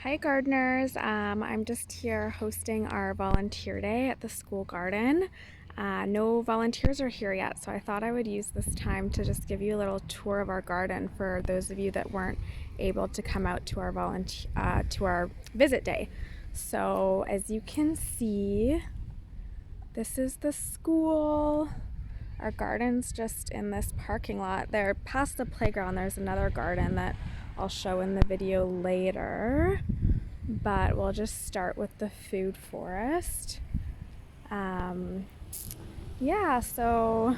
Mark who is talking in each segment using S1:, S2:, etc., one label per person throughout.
S1: Hi gardeners, I'm just here hosting our volunteer day at the school garden. No volunteers are here yet, so I thought I would use this time to just give you a little tour of our garden for those of you that weren't able to come out to our visit day. So as you can see, this is the school. Our garden's just in this parking lot. There, past the playground, there's another garden that I'll show in the video later. But we'll just start with the food forest. So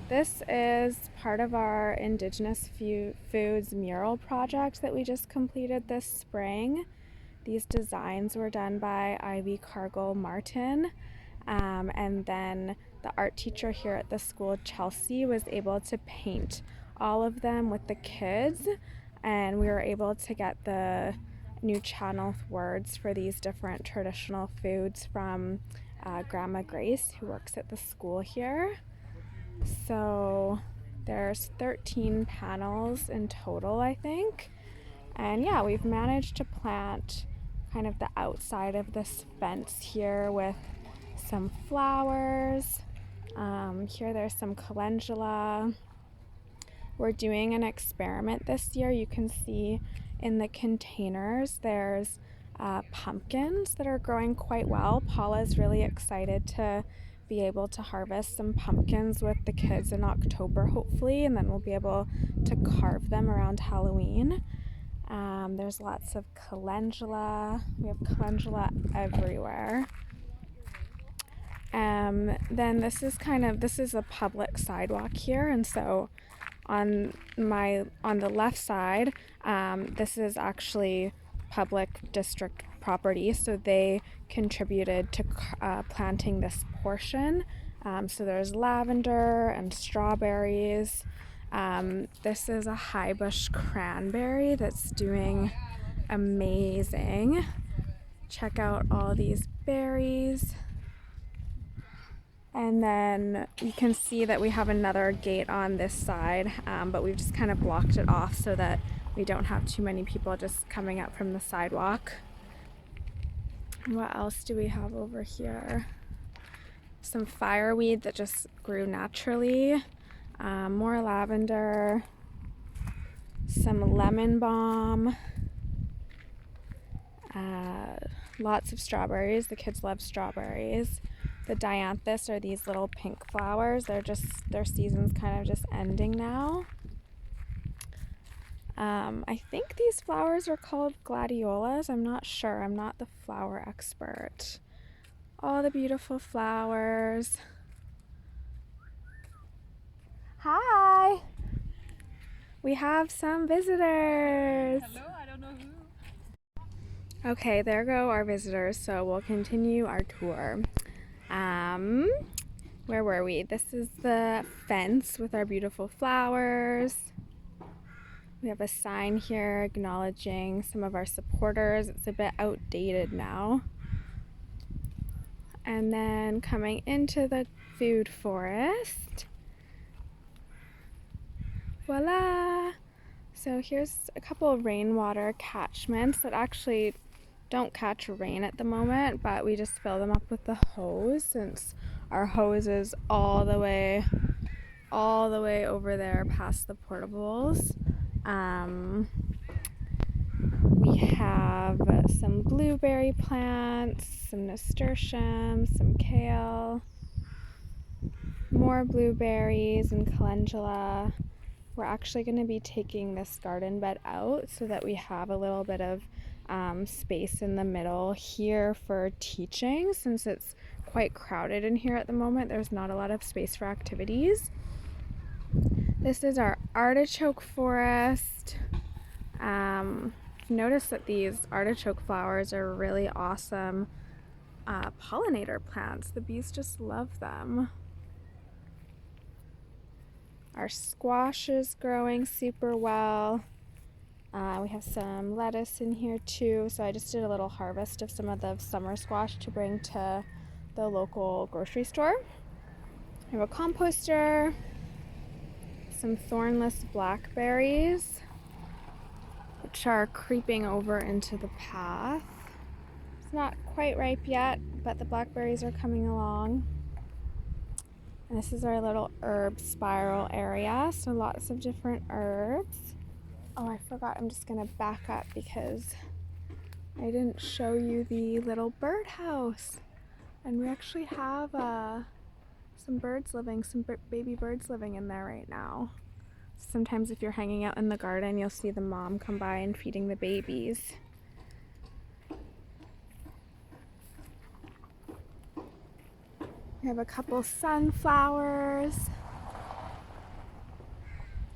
S1: this is part of our Indigenous Foods mural project that we just completed this spring. These designs were done by Ivy Cargill Martin. And then the art teacher here at the school, Chelsea, was able to paint all of them with the kids, and we were able to get the new channel words for these different traditional foods from Grandma Grace, who works at the school here. So there's 13 panels in total, I think. And yeah, we've managed to plant kind of the outside of this fence here with some flowers. Here there's some calendula. We're doing an experiment this year. You can see in the containers there's pumpkins that are growing quite well. Paula's really excited to be able to harvest some pumpkins with the kids in October, hopefully, and then we'll be able to carve them around Halloween. There's lots of calendula. We have calendula everywhere. Then this is a public sidewalk here, and so on the left side, this is actually public district property, so they contributed to planting this portion. So there's lavender and strawberries. This is a high bush cranberry that's doing amazing. Check out all these berries. And then you can see that we have another gate on this side, but we've just kind of blocked it off so that we don't have too many people just coming up from the sidewalk. What else do we have over here? Some fireweed that just grew naturally. More lavender. Some lemon balm. Lots of strawberries. The kids love strawberries. The dianthus are these little pink flowers. Their season's kind of just ending now. I think these flowers are called gladiolas. I'm not sure. I'm not the flower expert. All the beautiful flowers. Hi! We have some visitors.
S2: Hello, I don't know who.
S1: Okay, there go our visitors, so we'll continue our tour. Where were we? This is the fence with our beautiful flowers. We have a sign here acknowledging some of our supporters. It's a bit outdated now. And then coming into the food forest. Voila! So here's a couple of rainwater catchments that actually don't catch rain at the moment, but we just fill them up with the hose since our hose is all the way over there past the portables. We have some blueberry plants, some nasturtiums, some kale, more blueberries and calendula. We're actually going to be taking this garden bed out so that we have a little bit of space in the middle here for teaching, since it's quite crowded in here at the moment. There's not a lot of space for activities. This is our artichoke forest. Notice that these artichoke flowers are really awesome pollinator plants. The bees just love them. Our squash is growing super well. We have some lettuce in here too, so I just did a little harvest of some of the summer squash to bring to the local grocery store. We have a composter, some thornless blackberries, which are creeping over into the path. It's not quite ripe yet, but the blackberries are coming along. And this is our little herb spiral area, so lots of different herbs. Oh, I forgot, I'm just gonna back up because I didn't show you the little birdhouse. And we actually have some birds living, some baby birds living in there right now. Sometimes if you're hanging out in the garden, you'll see the mom come by and feeding the babies. We have a couple sunflowers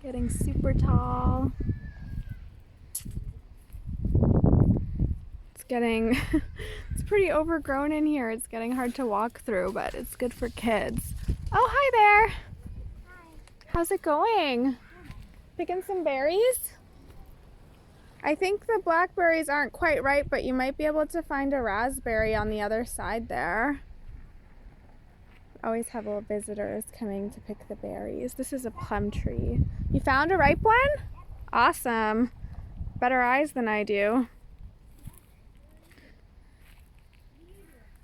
S1: getting super tall. It's pretty overgrown in here. It's getting hard to walk through, but it's good for kids. Oh, hi there.
S3: Hi.
S1: How's it going? Picking some berries? I think the blackberries aren't quite ripe, but you might be able to find a raspberry on the other side there. Always have little visitors coming to pick the berries. This is a plum tree. You found a ripe one? Awesome. Better eyes than I do.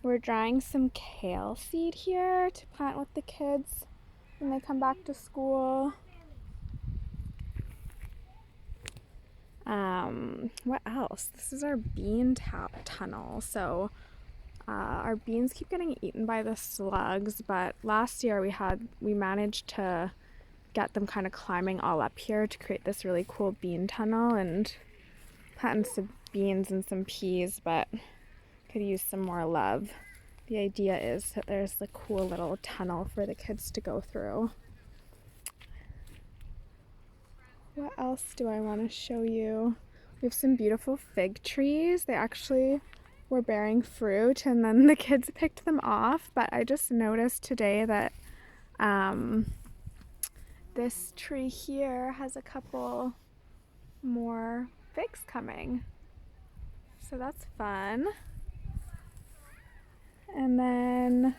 S1: We're drying some kale seed here to plant with the kids when they come back to school. What else? This is our bean tunnel. So our beans keep getting eaten by the slugs, but last year we managed to get them kind of climbing all up here to create this really cool bean tunnel, and planting some beans and some peas, but could use some more love. The idea is that there's the cool little tunnel for the kids to go through. What else do I want to show you? We have some beautiful fig trees. They actually were bearing fruit and then the kids picked them off, but I just noticed today that this tree here has a couple more figs coming. So that's fun. And then,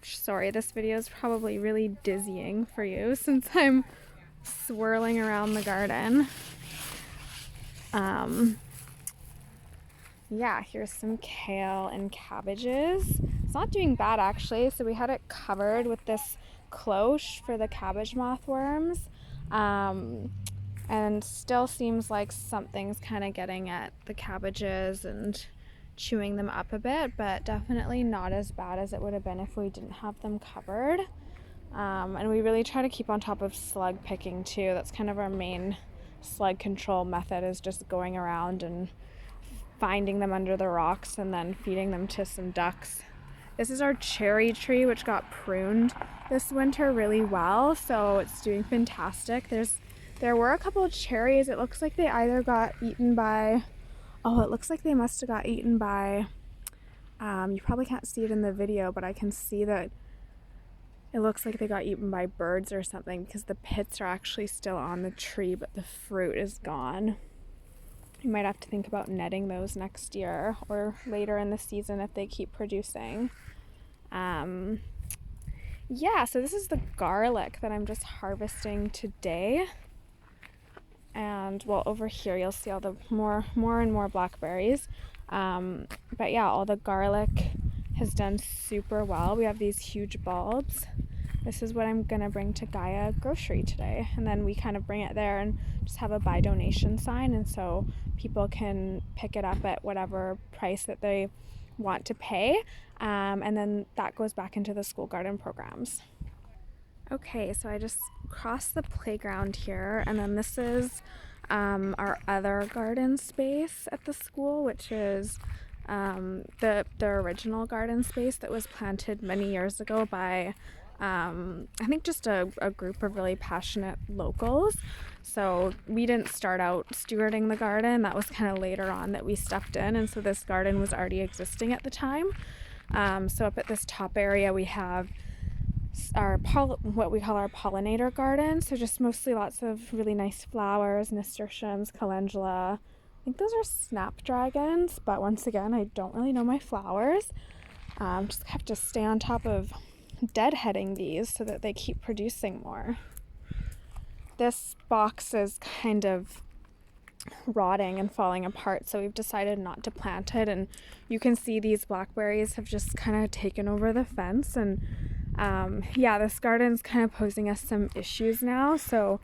S1: sorry, this video is probably really dizzying for you since I'm swirling around the garden. Yeah, here's some kale and cabbages. It's not doing bad actually. So we had it covered with this cloche for the cabbage moth worms. And still seems like something's kind of getting at the cabbages and chewing them up a bit, but definitely not as bad as it would have been if we didn't have them covered. And we really try to keep on top of slug picking too. That's kind of our main slug control method, is just going around and finding them under the rocks and then feeding them to some ducks. This is our cherry tree, which got pruned this winter really well, so it's doing fantastic. There were a couple of cherries. It looks like they either got eaten by, it looks like they must have got eaten by, you probably can't see it in the video, but I can see that it looks like they got eaten by birds or something, because the pits are actually still on the tree, but the fruit is gone. You might have to think about netting those next year or later in the season if they keep producing. Yeah, so this is the garlic that I'm just harvesting today. And well, over here you'll see all the more and more blackberries. But yeah, all the garlic has done super well. We have these huge bulbs. This is what I'm gonna bring to Gaia Grocery today, and then we kind of bring it there and just have a buy donation sign, and so people can pick it up at whatever price that they want to pay, and then that goes back into the school garden programs. Okay, so I just crossed the playground here, and then this is our other garden space at the school, which is the original garden space that was planted many years ago by I think just a group of really passionate locals. So we didn't start out stewarding the garden. That was kind of later on that we stepped in, and so this garden was already existing at the time. So up at this top area we have our what we call our pollinator garden. So just mostly lots of really nice flowers, nasturtiums, calendula. I think those are snapdragons, but once again, I don't really know my flowers. Just have to stay on top of deadheading these so that they keep producing more. This box is kind of rotting and falling apart, so we've decided not to plant it. And you can see these blackberries have just kind of taken over the fence, and this garden's kind of posing us some issues now. So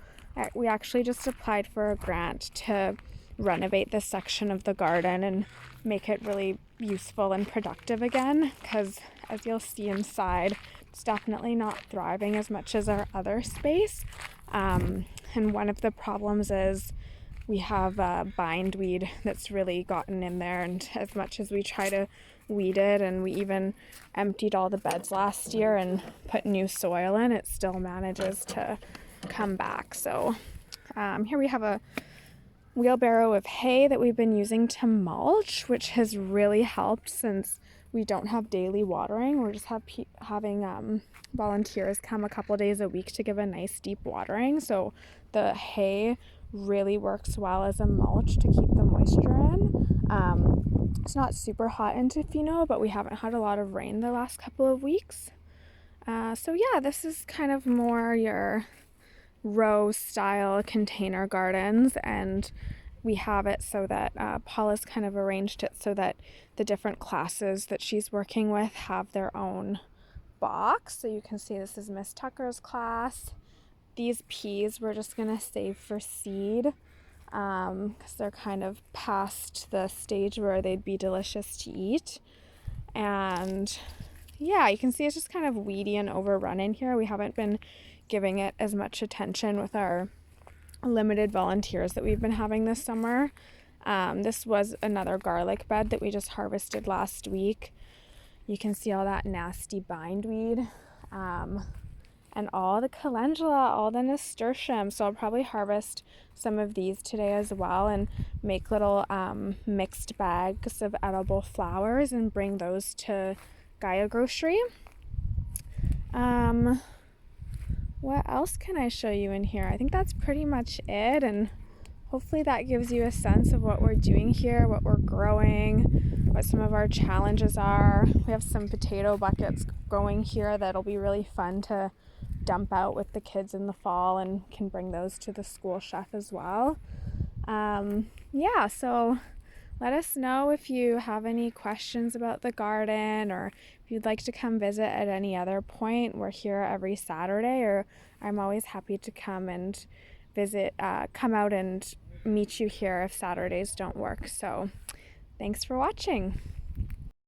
S1: we actually just applied for a grant to renovate this section of the garden and make it really useful and productive again, because as you'll see inside, it's definitely not thriving as much as our other space. And one of the problems is we have bindweed that's really gotten in there, and as much as we try to weed it, and we even emptied all the beds last year and put new soil in, it still manages to come back. So here we have a wheelbarrow of hay that we've been using to mulch, which has really helped since we don't have daily watering. We're just having volunteers come a couple days a week to give a nice deep watering. So the hay really works well as a mulch to keep the moisture in. It's not super hot in Tofino, but we haven't had a lot of rain the last couple of weeks. This is kind of more your row style container gardens, and we have it so that Paula's kind of arranged it so that the different classes that she's working with have their own box. So you can see this is Miss Tucker's class. These peas we're just gonna save for seed because they're kind of past the stage where they'd be delicious to eat. And yeah, you can see it's just kind of weedy and overrun in here. We haven't been giving it as much attention with our limited volunteers that we've been having this summer. This was another garlic bed that we just harvested last week. You can see all that nasty bindweed and all the calendula, all the nasturtium. So I'll probably harvest some of these today as well and make little mixed bags of edible flowers and bring those to Gaia Grocery. What else can I show you in here? I think that's pretty much it, and hopefully that gives you a sense of what we're doing here, what we're growing, what some of our challenges are. We have some potato buckets growing here that'll be really fun to dump out with the kids in the fall, and can bring those to the school chef as well. So let us know if you have any questions about the garden, or if you'd like to come visit at any other point. We're here every Saturday, or I'm always happy to come and visit, come out and meet you here if Saturdays don't work. So thanks for watching.